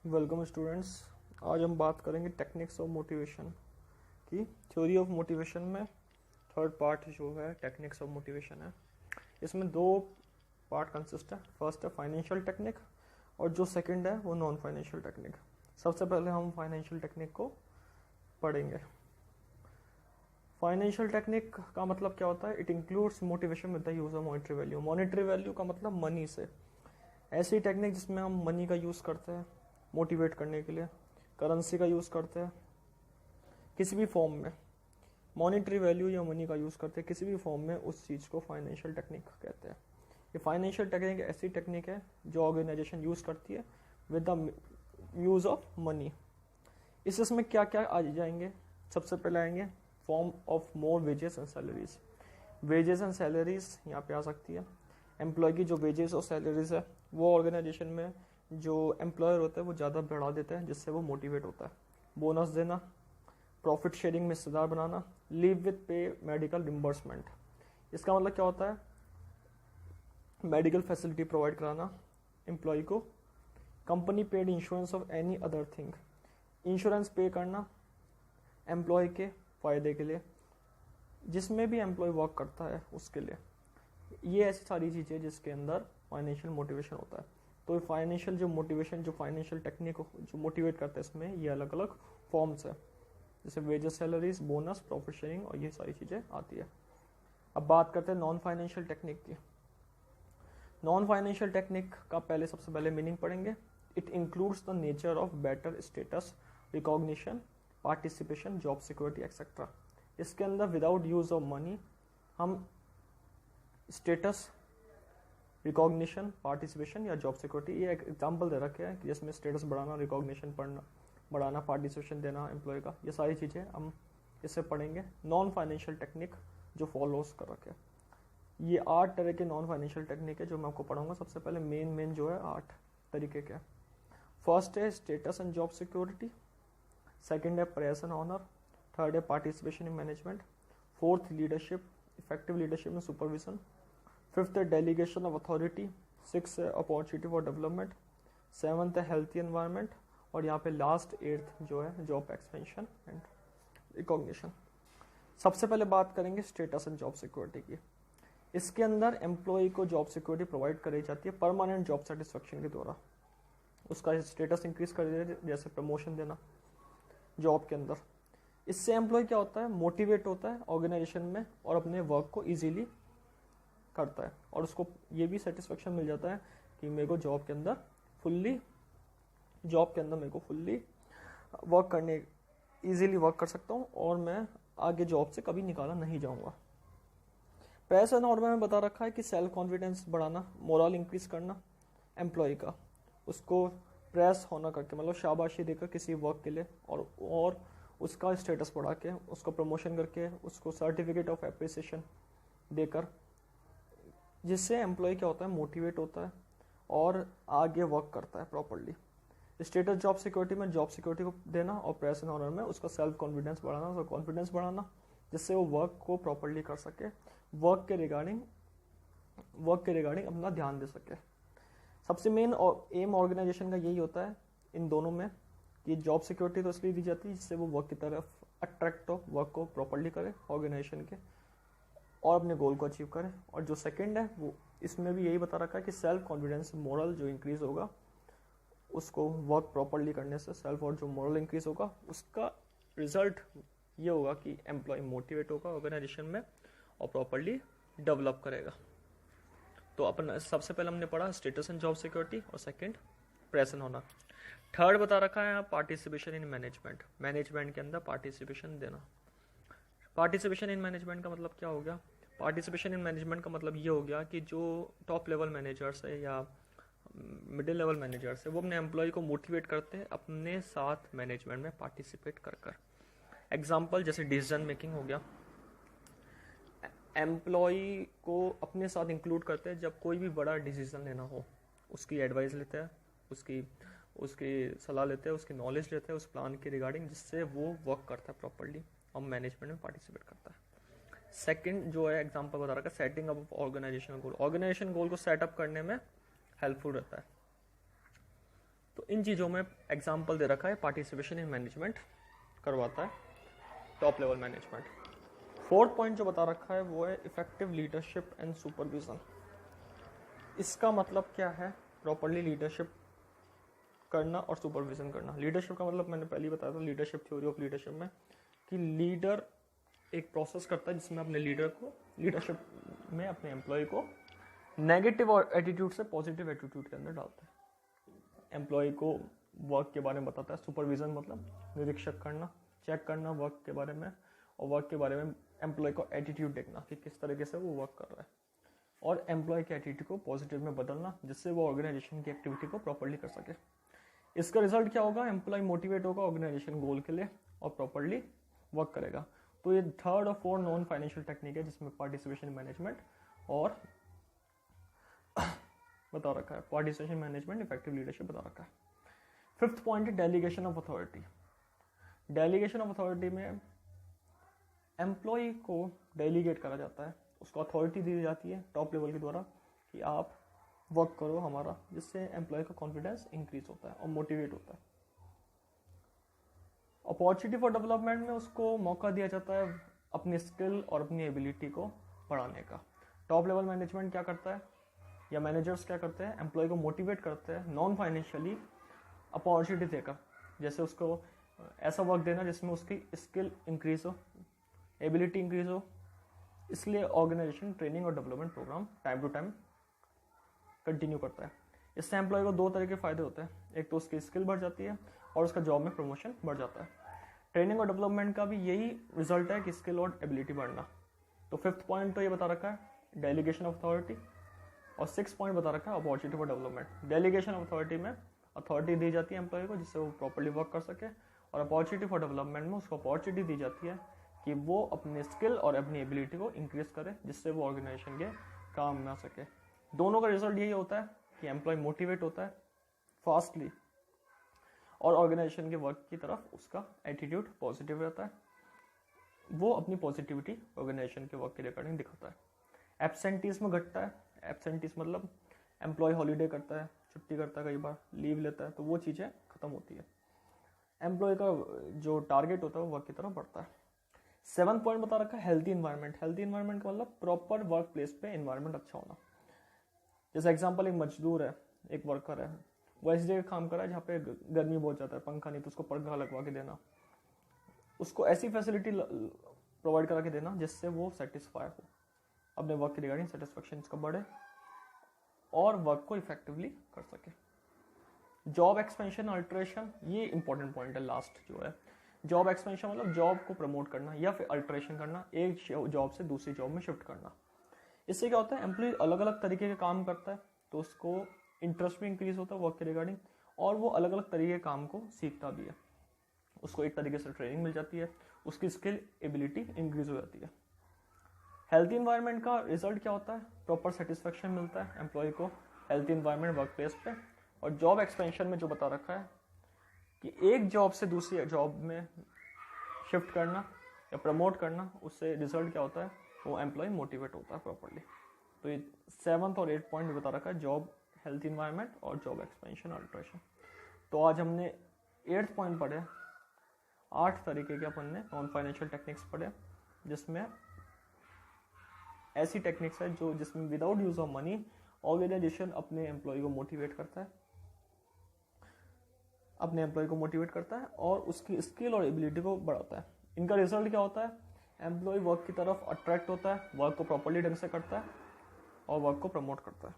Welcome students. आज हम बात करेंगे टेक्निक्स ऑफ मोटिवेशन की। थ्योरी ऑफ मोटिवेशन में थर्ड पार्ट जो है टेक्निक्स ऑफ मोटिवेशन है। इसमें दो पार्ट कंसिस्ट है। फर्स्ट है फाइनेंशियल टेक्निक और जो सेकंड है वो नॉन फाइनेंशियल टेक्निक। सबसे पहले हम फाइनेंशियल टेक्निक को पढ़ेंगे। फाइनेंशियल टेक्निक का मतलब क्या होता है? It includes motivation with the use of monetary value. Monetary value का मतलब मनी से। ऐसी टेक्निक जिसमें हम मनी का यूज़ करते हैं मोटिवेट करने के लिए, करेंसी का यूज़ करते हैं किसी भी फॉर्म में, मॉनेटरी वैल्यू या मनी का यूज़ करते हैं किसी भी फॉर्म में, उस चीज़ को फाइनेंशियल टेक्निक कहते हैं। ये फाइनेंशियल टेक्निक ऐसी टेक्निक है जो ऑर्गेनाइजेशन यूज़ करती है with the use of money. इसमें क्या क्या आ जाएंगे? सबसे पहले आएंगे form of more wages and salaries. Wages and salaries यहाँ पे आ सकती है। एम्प्लॉय की जो वेजेस और सैलरीज है वो ऑर्गेनाइजेशन में जो एम्प्लॉयर होता है वो ज़्यादा बढ़ा देता है, जिससे वो मोटिवेट होता है। बोनस देना, प्रॉफिट शेयरिंग में हिस्सेदार बनाना, लीव विद पे, मेडिकल रिम्बर्समेंट। इसका मतलब क्या होता है? मेडिकल फैसिलिटी प्रोवाइड कराना एम्प्लॉय को, company paid insurance of any other thing, insurance पे करना एम्प्लॉय के फ़ायदे के लिए, जिसमें भी एम्प्लॉय वर्क करता है उसके लिए। ये ऐसी सारी चीज़ें जिसके अंदर फाइनेंशियल मोटिवेशन होता है। तो फाइनेंशियल जो मोटिवेशन, जो फाइनेंशियल टेक्निक जो मोटिवेट करता है, इसमें ये अलग अलग फॉर्म्स है, जैसे wages, salaries, bonus, profit sharing और ये सारी चीज़ें आती है। अब बात करते हैं नॉन फाइनेंशियल टेक्निक की। नॉन फाइनेंशियल टेक्निक का पहले सबसे पहले मीनिंग पढ़ेंगे। It includes the nature of better status, recognition, participation, job security etcetera. इसके अंदर विदाउट यूज ऑफ मनी हम स्टेटस, रिकॉग्निशन, पार्टिसिपेशन या जॉब सिक्योरिटी, ये एक एग्जाम्पल दे रखे हैं कि जिसमें स्टेटस बढ़ाना, रिकॉग्निशन बढ़ाना, पार्टिसिपेशन देना एम्प्लॉय का, ये सारी चीज़ें हम इससे पढ़ेंगे। नॉन फाइनेंशियल टेक्निक जो फॉलोज कर रखे हैं, ये 8 तरह के नॉन फाइनेंशियल टेक्निक है जो मैं आपको पढ़ाऊंगा। सबसे पहले मेन जो है 8 तरीके के। फर्स्ट है status and job security, second है प्रेस एंड ऑनर, थर्ड है participation in management, fourth leadership, effective leadership में सुपरविजन, फिफ्थ है डेलीगेशन ऑफ अथॉरिटी, सिक्स है अपॉर्चुनिटी फॉर डेवलपमेंट, सेवन्थ है हेल्थी एनवायरनमेंट और यहाँ पे लास्ट 8th जो है जॉब एक्सपेंशन एंड रिकॉग्निशन। सबसे पहले बात करेंगे स्टेटस एंड जॉब सिक्योरिटी की। इसके अंदर एम्प्लॉय को जॉब सिक्योरिटी प्रोवाइड कराई जाती है परमानेंट जॉब सेटिस्फेक्शन के द्वारा। उसका स्टेटस इंक्रीज कर देते, जैसे प्रमोशन देना जॉब के अंदर। इससे एम्प्लॉय क्या होता है? मोटिवेट होता है ऑर्गेनाइजेशन में और अपने वर्क को ईजिली करता है और उसको ये भी सेटिस्फेक्शन मिल जाता है कि मेरे को जॉब के अंदर मेरे को फुल्ली वर्क करने, इजीली वर्क कर सकता हूँ और मैं आगे जॉब से कभी निकाला नहीं जाऊँगा। प्रेस एंड ऑर्डर में बता रखा है कि सेल्फ कॉन्फिडेंस बढ़ाना, मोरल इंक्रीज करना एम्प्लॉय का, उसको प्रेस होना करके मतलब शाबाशी देकर किसी वर्क के लिए और उसका स्टेटस बढ़ा के, उसको प्रमोशन करके, उसको सर्टिफिकेट ऑफ एप्रिसिएशन देकर, जिससे एम्प्लॉय क्या होता है? मोटिवेट होता है और आगे वर्क करता है प्रॉपर्ली। स्टेटस जॉब सिक्योरिटी में जॉब सिक्योरिटी को देना और प्रेस एंड ऑनर में उसका सेल्फ कॉन्फिडेंस बढ़ाना, उसका कॉन्फिडेंस बढ़ाना, जिससे वो वर्क को प्रॉपर्ली कर सके, वर्क के रिगार्डिंग अपना ध्यान दे सके। सबसे मेन एम ऑर्गेनाइजेशन का यही होता है इन दोनों में कि जॉब सिक्योरिटी तो इसलिए दी जाती है जिससे वो वर्क की तरफ अट्रैक्ट हो, वर्क को प्रॉपर्ली करे ऑर्गेनाइजेशन के और अपने गोल को अचीव करें। और जो सेकंड है वो इसमें भी यही बता रखा है कि सेल्फ कॉन्फिडेंस, मोरल जो इंक्रीज होगा उसको वर्क प्रॉपर्ली करने से, सेल्फ और जो मोरल इंक्रीज होगा उसका रिजल्ट ये होगा कि एम्प्लॉय मोटिवेट होगा ऑर्गेनाइजेशन में और प्रॉपर्ली डेवलप करेगा। तो अपन सबसे पहले हमने पढ़ा स्टेटस एंड जॉब सिक्योरिटी और सेकंड प्रेजेंट होना। थर्ड बता रखा है पार्टिसिपेशन इन मैनेजमेंट, मैनेजमेंट के अंदर पार्टिसिपेशन देना। पार्टिसिपेशन इन मैनेजमेंट का मतलब क्या हो गया? पार्टिसिपेशन इन मैनेजमेंट का मतलब ये हो गया कि जो टॉप लेवल मैनेजर्स है या मिडिल लेवल मैनेजर्स है वो अपने एम्प्लॉय को मोटिवेट करते हैं अपने साथ मैनेजमेंट में पार्टिसिपेट कर। एग्जाम्पल जैसे डिसीजन मेकिंग हो गया, एम्प्लॉय को अपने साथ इंक्लूड करते हैं जब कोई भी बड़ा डिसीजन लेना हो, उसकी एडवाइस लेते हैं, उसकी सलाह लेते हैं, उसकी नॉलेज लेते हैं उस प्लान के रिगार्डिंग, जिससे वो वर्क करता है प्रॉपर्ली और मैनेजमेंट में पार्टिसिपेट करता है। सेकंड जो है एग्जांपल बता रखा है सेटिंग अप ऑर्गेनाइजेशन गोल। ऑर्गेनाइजेशन गोल को सेटअप करने में हेल्पफुल रहता है। तो इन चीज़ों में एग्जांपल दे रखा है पार्टिसिपेशन इन मैनेजमेंट करवाता है top level management. Fourth point जो बता रखा है वो है इफेक्टिव लीडरशिप एंड सुपरविजन। इसका मतलब क्या है? प्रॉपरली लीडरशिप करना और सुपरविजन करना। लीडरशिप का मतलब मैंने पहले ही बताया था लीडरशिप थ्योरी ऑफ लीडरशिप में कि लीडर एक प्रोसेस करता है जिसमें अपने लीडरशिप में अपने एम्प्लॉय को नेगेटिव एटीट्यूड से पॉजिटिव एटीट्यूड के अंदर डालता है। एम्प्लॉय को वर्क के बारे में बताता है। सुपरविजन मतलब निरीक्षक करना, चेक करना वर्क के बारे में, और वर्क के बारे में एम्प्लॉय को एटीट्यूड देखना कि किस तरीके से वो वर्क कर रहा है, और एम्प्लॉय के एटीट्यूड को पॉजिटिव में बदलना जिससे वो ऑर्गेनाइजेशन की एक्टिविटी को प्रॉपर्ली कर सके। इसका रिजल्ट क्या होगा? एम्प्लॉय मोटिवेट होगा ऑर्गेनाइजेशन गोल के लिए और प्रॉपर्ली वर्क करेगा। तो ये थर्ड और फोर्थ नॉन फाइनेंशियल टेक्निक है जिसमें पार्टिसिपेशन मैनेजमेंट और बता रखा है, पार्टिसिपेशन मैनेजमेंट, इफेक्टिव लीडरशिप बता रखा है। फिफ्थ पॉइंट है delegation of authority. Delegation of authority में एम्प्लॉय को डेलीगेट करा जाता है, उसको अथॉरिटी दी जाती है टॉप लेवल के द्वारा कि आप वर्क करो हमारा, जिससे एम्प्लॉय का कॉन्फिडेंस इंक्रीज होता है और मोटिवेट होता है। अपॉर्चुनिटी फॉर डेवलपमेंट में उसको मौका दिया जाता है अपनी स्किल और अपनी एबिलिटी को बढ़ाने का। टॉप लेवल मैनेजमेंट क्या करता है या मैनेजर्स क्या करते हैं? एम्प्लॉय को मोटिवेट करते हैं नॉन फाइनेंशियली अपॉर्चुनिटी देकर, जैसे उसको ऐसा वर्क देना जिसमें उसकी स्किल इंक्रीज हो, एबिलिटी इंक्रीज हो। इसलिए ऑर्गेनाइजेशन ट्रेनिंग और development programme time to time continue करता है। इससे एम्प्लॉय को दो तरह के फायदे होते हैं, एक तो उसकी स्किल बढ़ जाती है और उसका जॉब में प्रमोशन बढ़ जाता है। ट्रेनिंग और डेवलपमेंट का भी यही रिजल्ट है कि स्किल और एबिलिटी बढ़ना। तो फिफ्थ पॉइंट तो ये बता रखा है डेलीगेशन ऑफ अथॉरिटी, और सिक्स पॉइंट बता रखा है opportunity for development. Delegation of authority में अथॉरिटी दी जाती है एम्प्लॉय को जिससे वो प्रॉपर्ली वर्क कर सके, और अपॉर्चुनिटी फॉर डेवलपमेंट में उसको अपॉर्चुनिटी दी जाती है कि वो अपनी स्किल और अपनी एबिलिटी को इंक्रीज करे जिससे वो ऑर्गेनाइजेशन के काम में आ सके। दोनों का रिजल्ट यही होता है कि एम्प्लॉय मोटिवेट होता है फास्टली और ऑर्गेनाइजेशन के वर्क की तरफ उसका एटीट्यूड पॉजिटिव रहता है, वो अपनी पॉजिटिविटी ऑर्गेनाइजेशन के वर्क के रिगार्डिंग दिखाता है। एब्सेंटीज्म घटता है। एब्सेंटीज्म मतलब एम्प्लॉय हॉलीडे करता है, छुट्टी करता है, कई बार लीव लेता है, तो वो चीज़ें खत्म होती है। एम्प्लॉय का जो टारगेट होता है वो वर्क की तरफ बढ़ता है। 7 पॉइंट बता रखा है हेल्थी इन्वायरमेंट। हेल्थी इन्वायरमेंट का मतलब प्रॉपर वर्क प्लेस पे इन्वायरमेंट अच्छा होना। जैसे एग्जांपल एक मजदूर है, एक वर्कर है, वो ऐसी जगह काम कर रहा है जहाँ पे गर्मी बहुत ज़्यादा है, पंखा नहीं, तो उसको पंखा लगवा के देना, उसको ऐसी फैसिलिटी प्रोवाइड करा के देना जिससे वो सेटिस्फाई हो, अपने वर्क के रिगार्डिंग सेटिस्फेक्शन इसका बढ़े और वर्क को इफेक्टिवली कर सके। जॉब एक्सपेंशन अल्टरेशन, ये इंपॉर्टेंट पॉइंट है लास्ट जो है। जॉब एक्सपेंशन मतलब जॉब को प्रमोट करना या फिर अल्टरेशन करना, एक जॉब से दूसरी जॉब में शिफ्ट करना। इससे क्या होता है एम्प्लॉय अलग अलग तरीके के काम करता है तो उसको इंटरेस्ट भी इंक्रीज होता है वर्क के रिगार्डिंग, और वो अलग अलग तरीके के काम को सीखता भी है, उसको एक तरीके से ट्रेनिंग मिल जाती है, उसकी स्किल एबिलिटी इंक्रीज हो जाती है। हेल्थी इन्वायरमेंट का रिजल्ट क्या होता है? प्रॉपर सेटिस्फेक्शन मिलता है एम्प्लॉय को हेल्थी इन्वायरमेंट वर्क प्लेस पे। और जॉब एक्सपेंशन में जो बता रखा है कि एक जॉब से दूसरी जॉब में शिफ्ट करना या प्रमोट करना, उससे रिजल्ट क्या होता है? वो एम्प्लॉय मोटिवेट होता है प्रॉपर्ली। तो ये 7th और 8th पॉइंट बता रखा है जॉब, हेल्थ इन्वायरमेंट और जॉब एक्सपेंशन अल्टरेशन। तो आज हमने 8th पॉइंट पढ़े, 8 तरीके के अपन ने नॉन फाइनेंशियल टेक्निक्स पढ़े, जिसमें ऐसी टेक्निक्स है जो जिसमें without use of money organisation अपने एम्प्लॉय को मोटिवेट करता है, अपने एम्प्लॉय को मोटिवेट करता है और उसकी स्किल और एबिलिटी को बढ़ाता है। इनका रिजल्ट क्या होता है? एम्प्लॉय वर्क की तरफ अट्रैक्ट होता है, वर्क को प्रॉपर्ली ढंग से करता है और वर्क को प्रमोट करता है।